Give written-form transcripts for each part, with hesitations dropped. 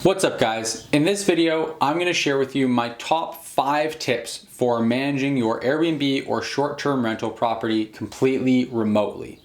What's up guys? In this video, I'm going to share with you my top 5 tips for managing your Airbnb or short-term rental property completely remotely.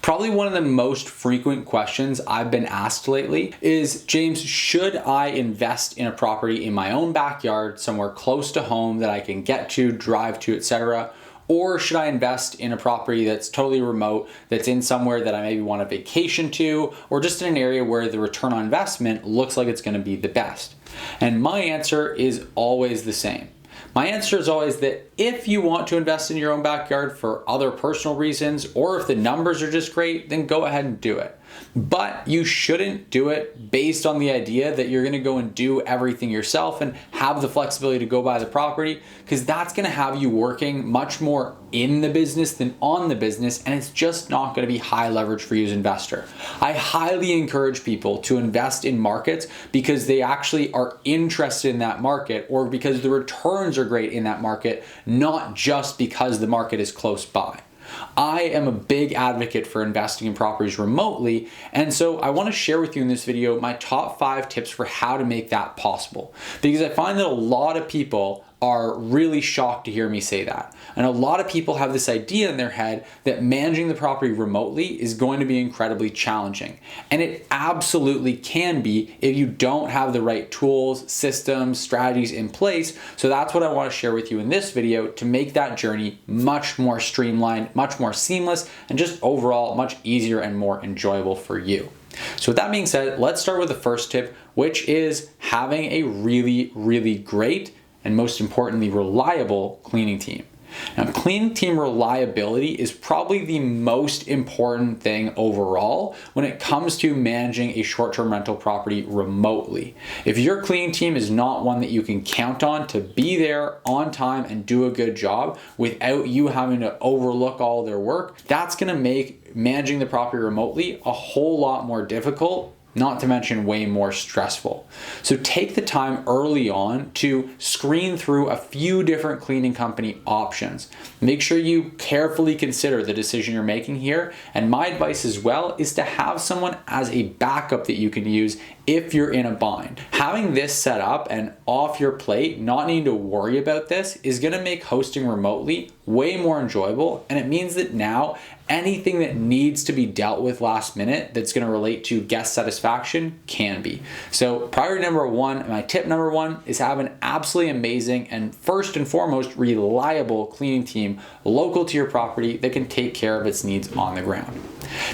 Probably one of the most frequent questions I've been asked lately is, James, should I invest in a property in my own backyard, somewhere close to home that I can get to, drive to, etc.? Or should I invest in a property that's totally remote, that's in somewhere that I maybe want to vacation to, or just in an area where the return on investment looks like it's going to be the best? And my answer is always the same. My answer is always that if you want to invest in your own backyard for other personal reasons, or if the numbers are just great, then go ahead and do it. But you shouldn't do it based on the idea that you're going to go and do everything yourself and have the flexibility to go buy the property, because that's going to have you working much more in the business than on the business, and it's just not going to be high leverage for you as an investor. I highly encourage people to invest in markets because they actually are interested in that market, or because the returns are great in that market, not just because the market is close by. I am a big advocate for investing in properties remotely, and so I want to share with you in this video my top 5 tips for how to make that possible, because I find that a lot of people are really shocked to hear me say that. And a lot of people have this idea in their head that managing the property remotely is going to be incredibly challenging. And it absolutely can be if you don't have the right tools, systems, strategies in place. So that's what I want to share with you in this video to make that journey much more streamlined, much more seamless, and just overall much easier and more enjoyable for you. So with that being said, let's start with the first tip, which is having a really great and most importantly, reliable cleaning team. Now, cleaning team reliability is probably the most important thing overall when it comes to managing a short-term rental property remotely. If your cleaning team is not one that you can count on to be there on time and do a good job without you having to overlook all their work, that's going to make managing the property remotely a whole lot more difficult, not to mention way more stressful. So take the time early on to screen through a few different cleaning company options. Make sure you carefully consider the decision you're making here. And my advice as well is to have someone as a backup that you can use if you're in a bind. Having this set up and off your plate, not needing to worry about this, is going to make hosting remotely way more enjoyable. And it means that now anything that needs to be dealt with last minute that's going to relate to guest satisfaction can be. So priority number 1, my tip number 1, is have an absolutely amazing and first and foremost reliable cleaning team local to your property that can take care of its needs on the ground.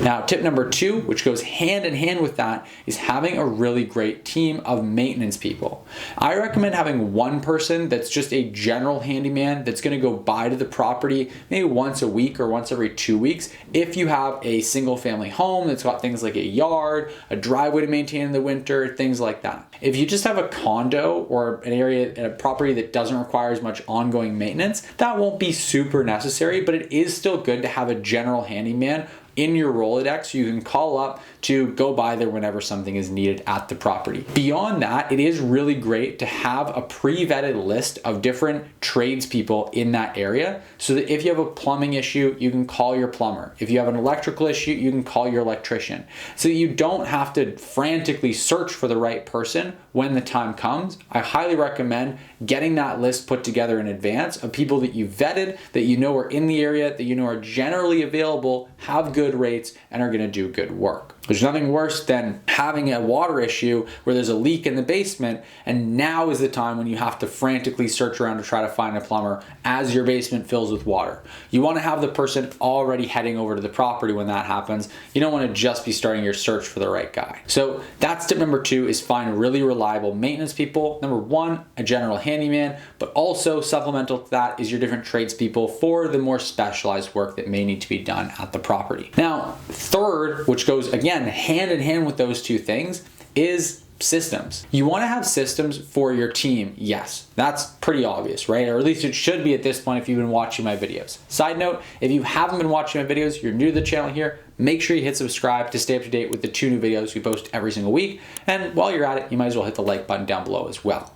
Now, tip number 2, which goes hand in hand with that, is having a really great team of maintenance people. I recommend having one person that's just a general handyman that's going to go by to the property maybe once a week or once every 2 weeks if you have a single family home that's got things like a yard, a driveway to maintain in the winter, things like that. If you just have a condo or an area, a property that doesn't require as much ongoing maintenance, that won't be super necessary, but it is still good to have a general handyman in your Rolodex you can call up to go by there whenever something is needed at the property. Beyond that, it is really great to have a pre-vetted list of different tradespeople in that area, so that if you have a plumbing issue, you can call your plumber. If you have an electrical issue, you can call your electrician. So that you don't have to frantically search for the right person when the time comes. I highly recommend getting that list put together in advance of people that you vetted, that you know are in the area, that you know are generally available, have good rates, and are going to do good work. There's nothing worse than having a water issue where there's a leak in the basement, and now is the time when you have to frantically search around to try to find a plumber as your basement fills with water. You want to have the person already heading over to the property when that happens. You don't want to just be starting your search for the right guy. So that's tip number 2, is find really reliable maintenance people. Number 1, a general handyman, but also supplemental to that is your different tradespeople for the more specialized work that may need to be done at the property. Now, third, which goes again hand in hand with those 2 things, is systems. You want to have systems for your team. Yes, that's pretty obvious, right? Or at least it should be at this point if you've been watching my videos. Side note, if you haven't been watching my videos, you're new to the channel here, make sure you hit subscribe to stay up to date with the 2 new videos we post every single week. And while you're at it, you might as well hit the like button down below as well.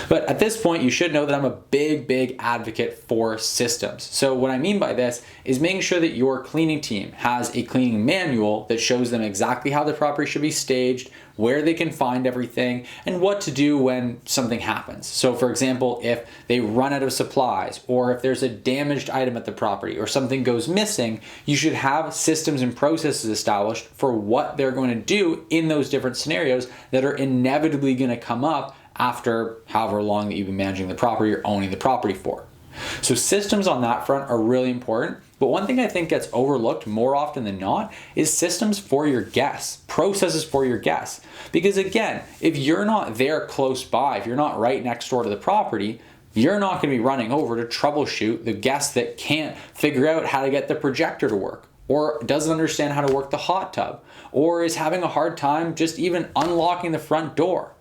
But at this point, you should know that I'm a big advocate for systems. So what I mean by this is making sure that your cleaning team has a cleaning manual that shows them exactly how the property should be staged, where they can find everything, and what to do when something happens. So for example, if they run out of supplies, or if there's a damaged item at the property, or something goes missing, you should have systems and processes established for what they're going to do in those different scenarios that are inevitably going to come up after however long that you've been managing the property or owning the property for. So systems on that front are really important. But one thing I think gets overlooked more often than not is systems for your guests, processes for your guests. Because again, if you're not there close by, if you're not right next door to the property, you're not going to be running over to troubleshoot the guest that can't figure out how to get the projector to work, or doesn't understand how to work the hot tub, or is having a hard time just even unlocking the front door.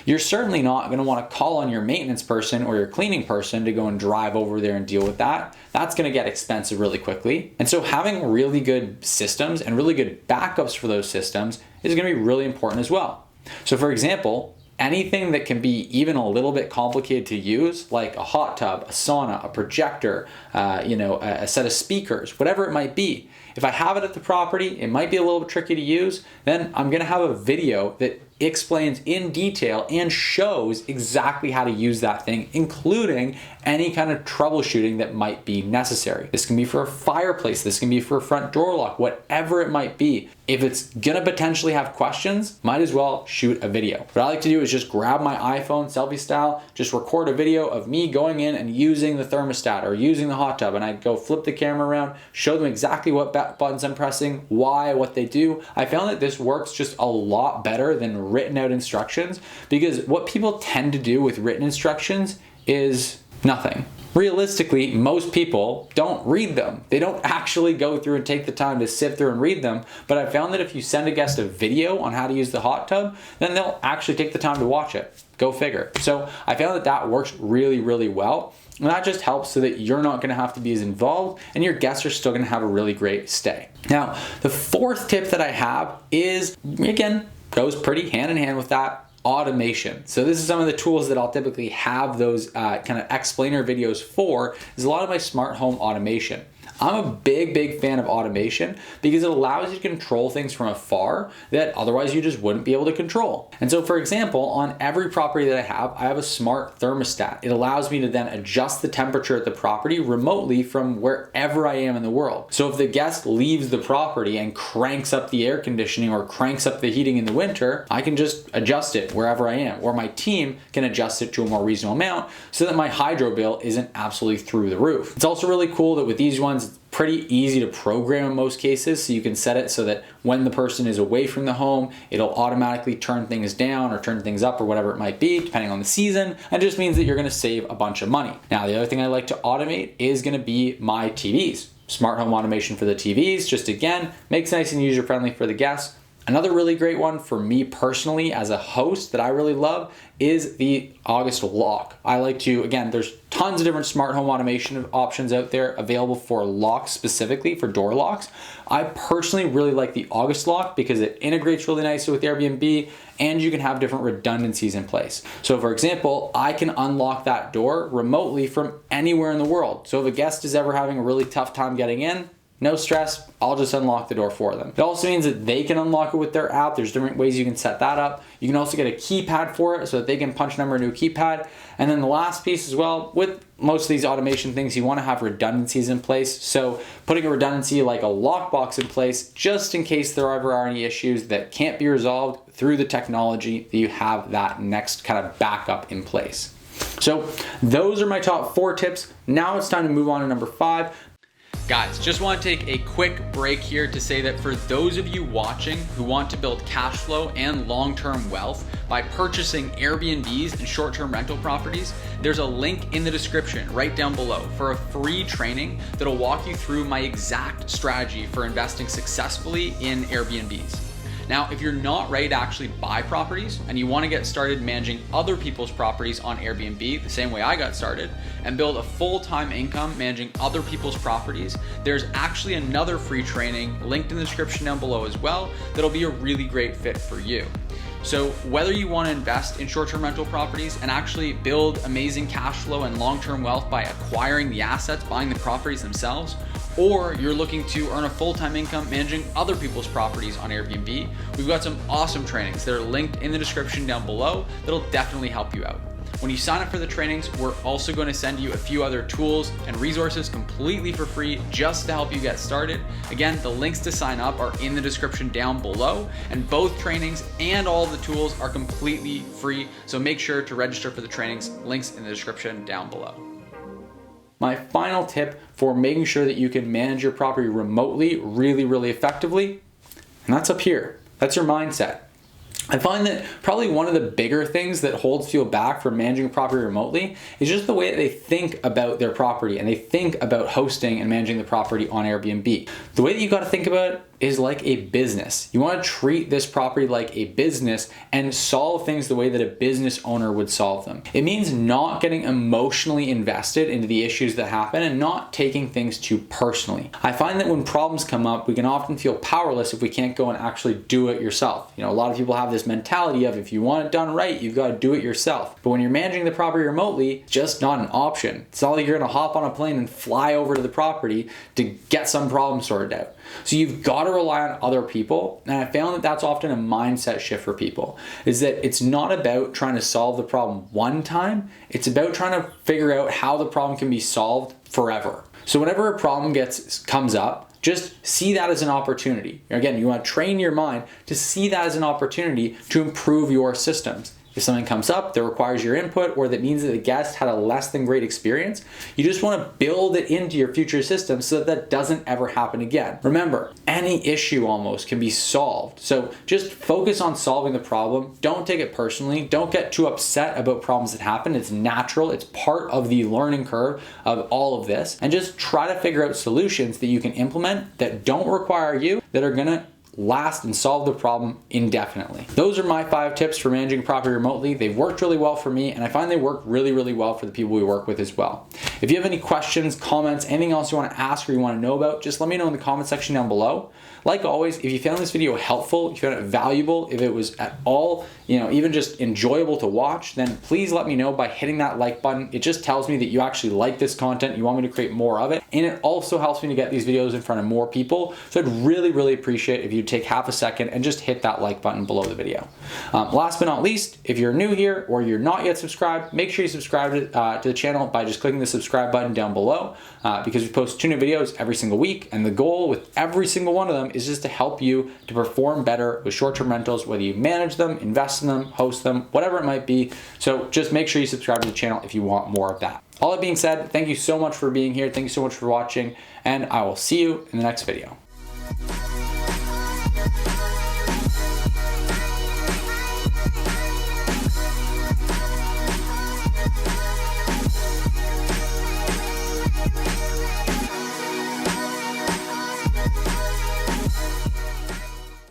You're certainly not going to want to call on your maintenance person or your cleaning person to go and drive over there and deal with that. That's going to get expensive really quickly. And so having really good systems and really good backups for those systems is going to be really important as well. So for example, anything that can be even a little bit complicated to use, like a hot tub, a sauna, a projector, a set of speakers, whatever it might be. If I have it at the property, it might be a little bit tricky to use, then I'm going to have a video that explains in detail and shows exactly how to use that thing, including any kind of troubleshooting that might be necessary. This can be for a fireplace, this can be for a front door lock, whatever it might be. If it's gonna potentially have questions, might as well shoot a video. What I like to do is just grab my iPhone selfie style, just record a video of me going in and using the thermostat or using the hot tub, and I go flip the camera around, show them exactly what buttons I'm pressing, why, what they do. I found that this works just a lot better than written out instructions, because what people tend to do with written instructions is nothing. Realistically, most people don't read them. They don't actually go through and take the time to sit through and read them. But I found that if you send a guest a video on how to use the hot tub, then they'll actually take the time to watch it. Go figure. So I found that that works really well. And that just helps so that you're not going to have to be as involved and your guests are still going to have a really great stay. Now, the fourth tip that I have is, again, goes pretty hand in hand with that, automation. So this is some of the tools that I'll typically have those kind of explainer videos for, is a lot of my smart home automation. I'm a big fan of automation because it allows you to control things from afar that otherwise you just wouldn't be able to control. And so for example, on every property that I have a smart thermostat. It allows me to then adjust the temperature at the property remotely from wherever I am in the world. So if the guest leaves the property and cranks up the air conditioning or cranks up the heating in the winter, I can just adjust it wherever I am, or my team can adjust it to a more reasonable amount so that my hydro bill isn't absolutely through the roof. It's also really cool that with these ones, pretty easy to program in most cases, so you can set it so that when the person is away from the home, it'll automatically turn things down or turn things up or whatever it might be, depending on the season. And it just means that you're gonna save a bunch of money. Now, the other thing I like to automate is gonna be my TVs. Smart home automation for the TVs, just again, makes it nice and user-friendly for the guests. Another really great one for me personally as a host that I really love is the August lock. I like to, again, there's tons of different smart home automation options out there available for locks, specifically for door locks. I personally really like the August lock because it integrates really nicely with Airbnb and you can have different redundancies in place. So for example, I can unlock that door remotely from anywhere in the world. So if a guest is ever having a really tough time getting in, no stress, I'll just unlock the door for them. It also means that they can unlock it with their app. There's different ways you can set that up. You can also get a keypad for it so that they can punch number a new keypad. And then the last piece as well, with most of these automation things, you wanna have redundancies in place. So putting a redundancy like a lockbox in place, just in case there ever are any issues that can't be resolved through the technology, that you have that next kind of backup in place. So those are my top 4 tips. Now it's time to move on to number 5. Guys, just want to take a quick break here to say that for those of you watching who want to build cash flow and long-term wealth by purchasing Airbnbs and short-term rental properties, there's a link in the description right down below for a free training that'll walk you through my exact strategy for investing successfully in Airbnbs. Now, if you're not ready to actually buy properties and you want to get started managing other people's properties on Airbnb, the same way I got started, and build a full-time income managing other people's properties, there's actually another free training linked in the description down below as well that'll be a really great fit for you. So whether you want to invest in short-term rental properties and actually build amazing cash flow and long-term wealth by acquiring the assets, buying the properties themselves, or you're looking to earn a full-time income managing other people's properties on Airbnb, we've got some awesome trainings that are linked in the description down below that'll definitely help you out. When you sign up for the trainings, we're also going to send you a few other tools and resources completely for free just to help you get started. Again, the links to sign up are in the description down below, and both trainings and all the tools are completely free. So make sure to register for the trainings, links in the description down below. My final tip for making sure that you can manage your property remotely really effectively, and that's up here. That's your mindset. I find that probably one of the bigger things that holds people back from managing a property remotely is just the way that they think about their property and they think about hosting and managing the property on Airbnb. The way that you got to think about it is like a business. You want to treat this property like a business and solve things the way that a business owner would solve them. It means not getting emotionally invested into the issues that happen and not taking things too personally. I find that when problems come up, we can often feel powerless if we can't go and actually do it yourself. You know, a lot of people have this mentality of if you want it done right, you've got to do it yourself. But when you're managing the property remotely, it's just not an option. It's not like you're going to hop on a plane and fly over to the property to get some problem sorted out. So you've got to rely on other people, and I found that that's often a mindset shift for people, is that it's not about trying to solve the problem one time, it's about trying to figure out how the problem can be solved forever. So whenever a problem comes up, just see that as an opportunity. Again, you want to train your mind to see that as an opportunity to improve your systems. If something comes up that requires your input or that means that the guest had a less than great experience, you just want to build it into your future system so that that doesn't ever happen again. Remember, any issue almost can be solved. So just focus on solving the problem. Don't take it personally. Don't get too upset about problems that happen. It's natural. It's part of the learning curve of all of this. And just try to figure out solutions that you can implement that don't require you, that are going to last and solve the problem indefinitely. Those are my 5 tips for managing property remotely. They've worked really well for me, and I find they work really well for the people we work with as well. If you have any questions, comments, anything else you want to ask or you want to know about, just let me know in the comment section down below. Like always, if you found this video helpful, if you found it valuable, if it was at all, even just enjoyable to watch, then please let me know by hitting that like button. It just tells me that you actually like this content, you want me to create more of it, and it also helps me to get these videos in front of more people. So I'd really appreciate if you take half a second and just hit that like button below the video. Last but not least, if you're new here or you're not yet subscribed, make sure you subscribe to the channel by just clicking the subscribe button down below, because we post 2 new videos every single week, and the goal with every single one of them is just to help you to perform better with short-term rentals, whether you manage them, invest in them, host them, whatever it might be. So just make sure you subscribe to the channel if you want more of that. All that being said, thank you so much for being here. Thank you so much for watching, and I will see you in the next video.